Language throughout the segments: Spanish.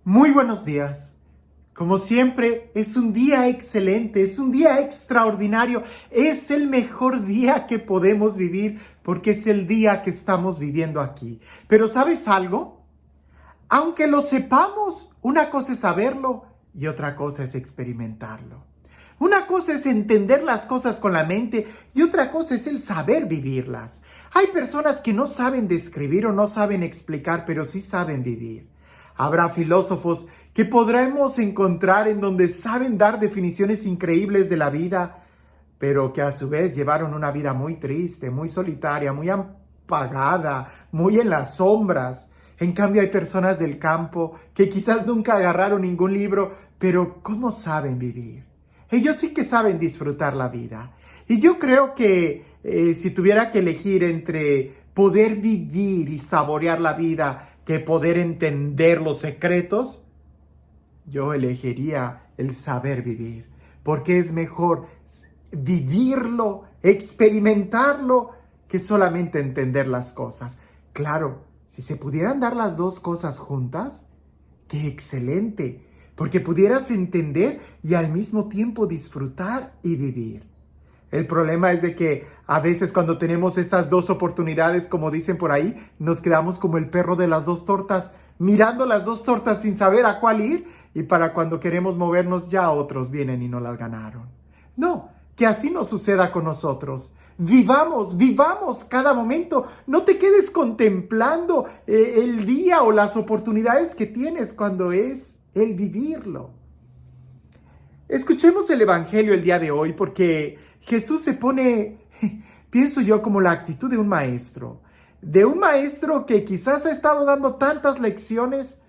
Muy buenos días. Como siempre, es un día excelente, es un día extraordinario, es el mejor día que podemos vivir porque es el día que estamos viviendo aquí. Pero ¿sabes algo? Aunque lo sepamos, una cosa es saberlo y otra cosa es experimentarlo. Una cosa es entender las cosas con la mente y otra cosa es el saber vivirlas. Hay personas que no saben describir o no saben explicar, pero sí saben vivir. Habrá filósofos que podremos encontrar en donde saben dar definiciones increíbles de la vida, pero que a su vez llevaron una vida muy triste, muy solitaria, muy apagada, muy en las sombras. En cambio hay personas del campo que quizás nunca agarraron ningún libro, pero ¿cómo saben vivir? Ellos sí que saben disfrutar la vida. Y yo creo que si tuviera que elegir entre poder vivir y saborear la vida que poder entender los secretos, yo elegiría el saber vivir, porque es mejor vivirlo, experimentarlo, que solamente entender las cosas. Claro, si se pudieran dar las dos cosas juntas, ¡qué excelente! Porque pudieras entender y al mismo tiempo disfrutar y vivir. El problema es de que a veces cuando tenemos estas dos oportunidades, como dicen por ahí, nos quedamos como el perro de las dos tortas, mirando las dos tortas sin saber a cuál ir, y para cuando queremos movernos ya otros vienen y nos las ganaron. No, que así no suceda con nosotros. Vivamos cada momento. No te quedes contemplando el día o las oportunidades que tienes cuando es el vivirlo. Escuchemos el Evangelio el día de hoy porque Jesús se pone, pienso yo, como la actitud de un maestro que quizás ha estado dando tantas lecciones,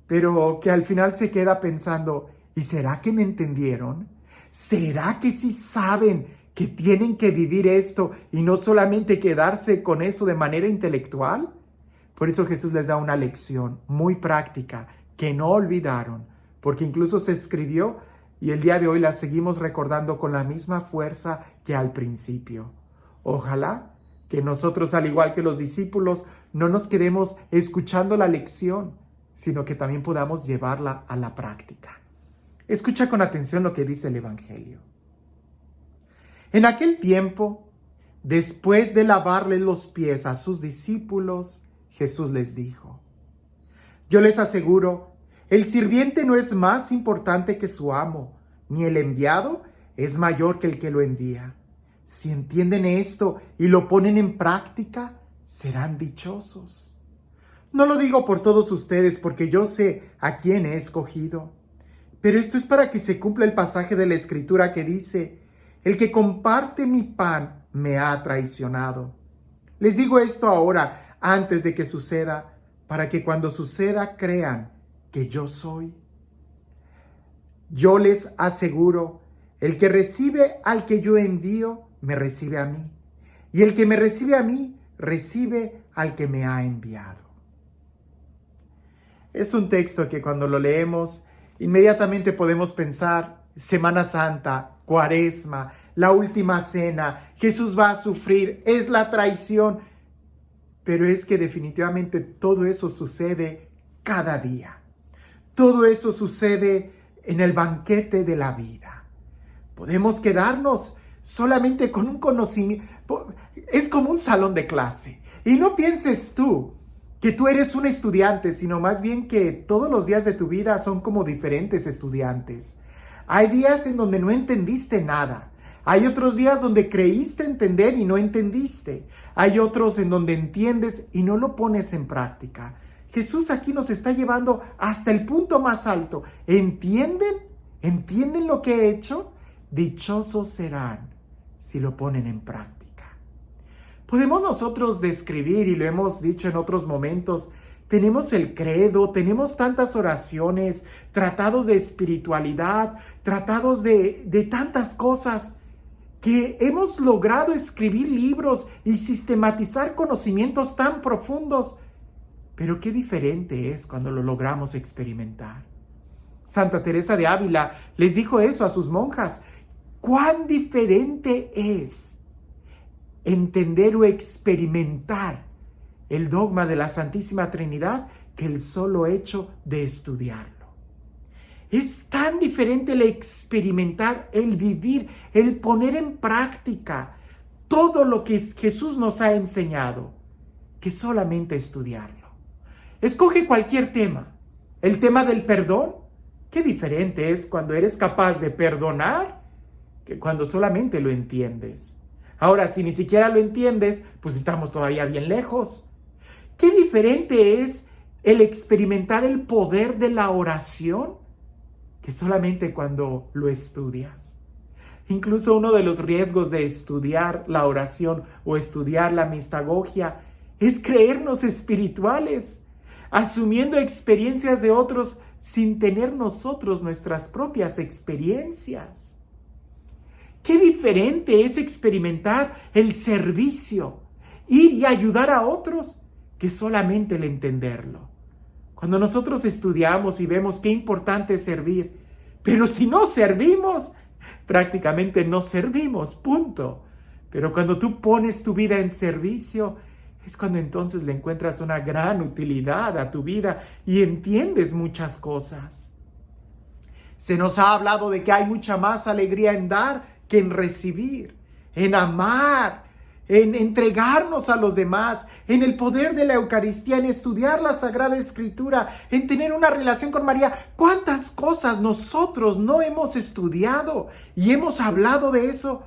pero que al final se queda pensando, ¿y será que me entendieron? ¿Será que sí saben que tienen que vivir esto y no solamente quedarse con eso de manera intelectual? Por eso Jesús les da una lección muy práctica que no olvidaron, porque incluso se escribió y el día de hoy la seguimos recordando con la misma fuerza que al principio. Ojalá que nosotros, al igual que los discípulos, no nos quedemos escuchando la lección, sino que también podamos llevarla a la práctica. Escucha con atención lo que dice el Evangelio. En aquel tiempo, después de lavarle los pies a sus discípulos, Jesús les dijo: yo les aseguro, el sirviente no es más importante que su amo, ni el enviado es mayor que el que lo envía. Si entienden esto y lo ponen en práctica, serán dichosos. No lo digo por todos ustedes, porque yo sé a quién he escogido. Pero esto es para que se cumpla el pasaje de la Escritura que dice: el que comparte mi pan me ha traicionado. Les digo esto ahora, antes de que suceda, para que cuando suceda crean que yo soy. Yo les aseguro, el que recibe al que yo envío, me recibe a mí. Y el que me recibe a mí, recibe al que me ha enviado. Es un texto que cuando lo leemos, inmediatamente podemos pensar Semana Santa, Cuaresma, la última cena, Jesús va a sufrir, es la traición. Pero es que definitivamente todo eso sucede cada día. Todo eso sucede en el banquete de la vida. Podemos quedarnos solamente con un conocimiento. Es como un salón de clase. Y no pienses tú que tú eres un estudiante, sino más bien que todos los días de tu vida son como diferentes estudiantes. Hay días en donde no entendiste nada. Hay otros días donde creíste entender y no entendiste. Hay otros en donde entiendes y no lo pones en práctica. Jesús aquí nos está llevando hasta el punto más alto. ¿Entienden? ¿Entienden lo que he hecho? Dichosos serán si lo ponen en práctica. Podemos nosotros describir, y lo hemos dicho en otros momentos, tenemos el credo, tenemos tantas oraciones, tratados de espiritualidad, tratados de tantas cosas, que hemos logrado escribir libros y sistematizar conocimientos tan profundos. Pero qué diferente es cuando lo logramos experimentar. Santa Teresa de Ávila les dijo eso a sus monjas. ¿Cuán diferente es entender o experimentar el dogma de la Santísima Trinidad que el solo hecho de estudiarlo? Es tan diferente el experimentar, el vivir, el poner en práctica todo lo que Jesús nos ha enseñado, que solamente estudiarlo. Escoge cualquier tema. El tema del perdón, qué diferente es cuando eres capaz de perdonar que cuando solamente lo entiendes. Ahora, si ni siquiera lo entiendes, pues estamos todavía bien lejos. Qué diferente es el experimentar el poder de la oración que solamente cuando lo estudias. Incluso uno de los riesgos de estudiar la oración o estudiar la mistagogia es creernos espirituales, asumiendo experiencias de otros sin tener nosotros nuestras propias experiencias. Qué diferente es experimentar el servicio, ir y ayudar a otros, que solamente el entenderlo. Cuando nosotros estudiamos y vemos qué importante es servir, pero si no servimos, prácticamente no servimos, punto. Pero cuando tú pones tu vida en servicio, es cuando entonces le encuentras una gran utilidad a tu vida y entiendes muchas cosas. Se nos ha hablado de que hay mucha más alegría en dar que en recibir, en amar, en entregarnos a los demás, en el poder de la Eucaristía, en estudiar la Sagrada Escritura, en tener una relación con María. ¿Cuántas cosas nosotros no hemos estudiado y hemos hablado de eso?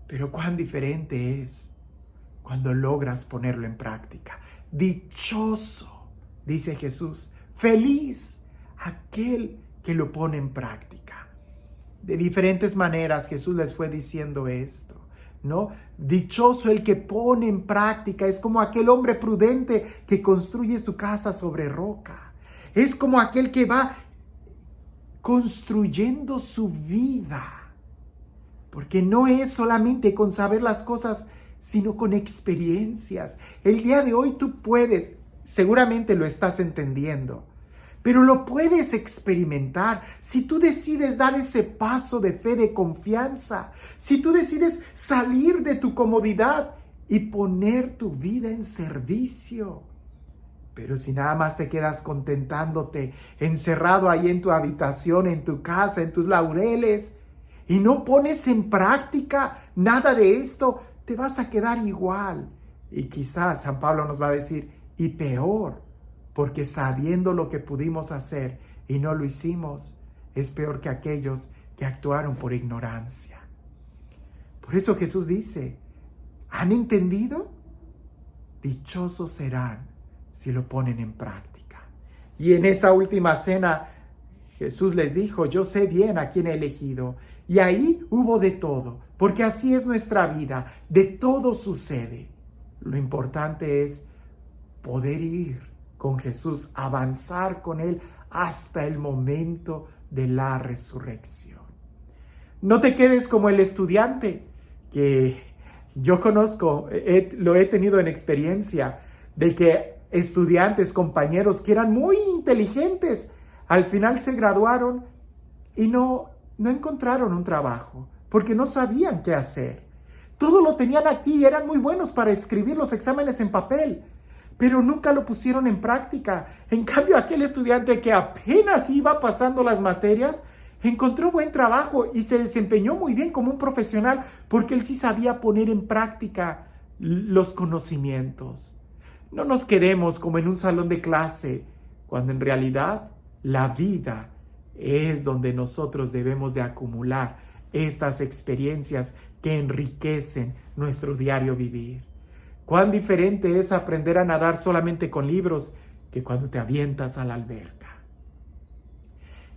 Pero cuán diferente es cuando logras ponerlo en práctica. Dichoso, dice Jesús, feliz aquel que lo pone en práctica. De diferentes maneras Jesús les fue diciendo esto, ¿no? Dichoso el que pone en práctica, es como aquel hombre prudente que construye su casa sobre roca. Es como aquel que va construyendo su vida. Porque no es solamente con saber las cosas, sino con experiencias. El día de hoy tú puedes, seguramente lo estás entendiendo, pero lo puedes experimentar si tú decides dar ese paso de fe, de confianza, si tú decides salir de tu comodidad y poner tu vida en servicio. Pero si nada más te quedas contentándote, encerrado ahí en tu habitación, en tu casa, en tus laureles, y no pones en práctica nada de esto, te vas a quedar igual. Y quizás San Pablo nos va a decir, y peor, porque sabiendo lo que pudimos hacer y no lo hicimos, es peor que aquellos que actuaron por ignorancia. Por eso Jesús dice, ¿han entendido? Dichosos serán si lo ponen en práctica. Y en esa última cena, Jesús les dijo, yo sé bien a quién he elegido. Y ahí hubo de todo, porque así es nuestra vida, de todo sucede. Lo importante es poder ir con Jesús, avanzar con Él hasta el momento de la resurrección. No te quedes como el estudiante que yo conozco, lo he tenido en experiencia, de que estudiantes, compañeros que eran muy inteligentes, al final se graduaron y no encontraron un trabajo, porque no sabían qué hacer. Todo lo tenían aquí, eran muy buenos para escribir los exámenes en papel, pero nunca lo pusieron en práctica. En cambio, aquel estudiante que apenas iba pasando las materias, encontró buen trabajo y se desempeñó muy bien como un profesional, porque él sí sabía poner en práctica los conocimientos. No nos quedemos como en un salón de clase, cuando en realidad la vida es donde nosotros debemos de acumular estas experiencias que enriquecen nuestro diario vivir. Cuán diferente es aprender a nadar solamente con libros que cuando te avientas a la alberca.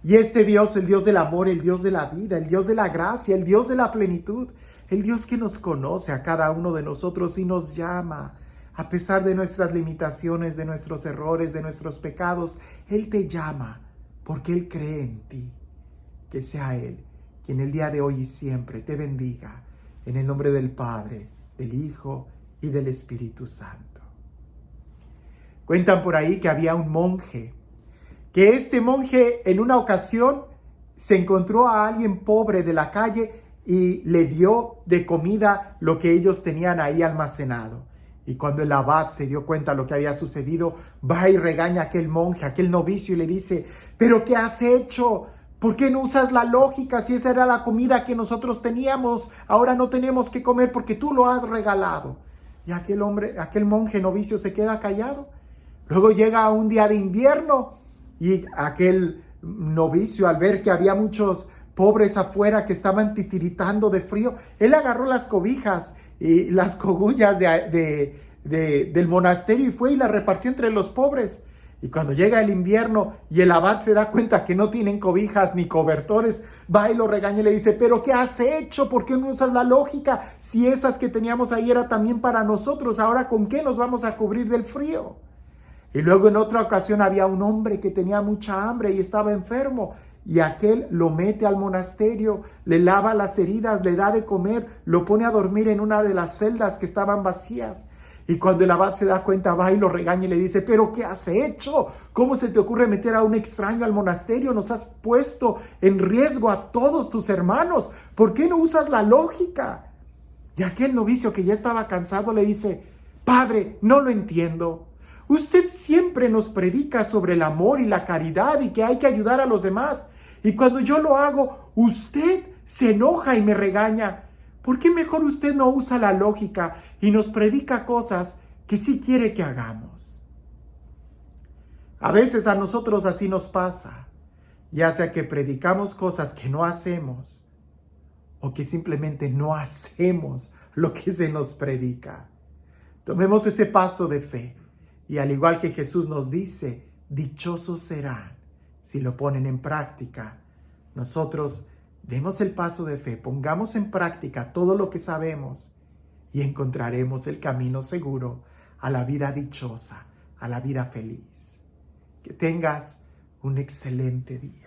Y este Dios, el Dios del amor, el Dios de la vida, el Dios de la gracia, el Dios de la plenitud, el Dios que nos conoce a cada uno de nosotros y nos llama, a pesar de nuestras limitaciones, de nuestros errores, de nuestros pecados, Él te llama porque Él cree en ti. Que sea Él quien el día de hoy y siempre te bendiga, en el nombre del Padre, del Hijo y del Espíritu Santo. Cuentan por ahí que había un monje, que este monje en una ocasión se encontró a alguien pobre de la calle y le dio de comida lo que ellos tenían ahí almacenado. Y cuando el abad se dio cuenta de lo que había sucedido, va y regaña a aquel monje, a aquel novicio, y le dice, ¿pero qué has hecho? ¿Por qué no usas la lógica si esa era la comida que nosotros teníamos? Ahora no tenemos que comer porque tú lo has regalado. Y aquel monje novicio se queda callado. Luego llega un día de invierno y aquel novicio, al ver que había muchos pobres afuera que estaban titiritando de frío, él agarró las cobijas y las cogullas del monasterio y fue y las repartió entre los pobres. Y cuando llega el invierno y el abad se da cuenta que no tienen cobijas ni cobertores, va y lo regaña y le dice: ¿pero qué has hecho? ¿Por qué no usas la lógica? Si esas que teníamos ahí era también para nosotros, ¿ahora con qué nos vamos a cubrir del frío? Y luego en otra ocasión había un hombre que tenía mucha hambre y estaba enfermo. Y aquel lo mete al monasterio, le lava las heridas, le da de comer, lo pone a dormir en una de las celdas que estaban vacías. Y cuando el abad se da cuenta, va y lo regaña y le dice: ¿pero qué has hecho? ¿Cómo se te ocurre meter a un extraño al monasterio? Nos has puesto en riesgo a todos tus hermanos. ¿Por qué no usas la lógica? Y aquel novicio, que ya estaba cansado, le dice: Padre, no lo entiendo. Usted siempre nos predica sobre el amor y la caridad y que hay que ayudar a los demás. Y cuando yo lo hago, usted se enoja y me regaña. ¿Por qué mejor usted no usa la lógica y nos predica cosas que sí quiere que hagamos? A veces a nosotros así nos pasa, ya sea que predicamos cosas que no hacemos o que simplemente no hacemos lo que se nos predica. Tomemos ese paso de fe y, al igual que Jesús nos dice, dichosos serán si lo ponen en práctica. Nosotros demos el paso de fe, pongamos en práctica todo lo que sabemos y encontraremos el camino seguro a la vida dichosa, a la vida feliz. Que tengas un excelente día.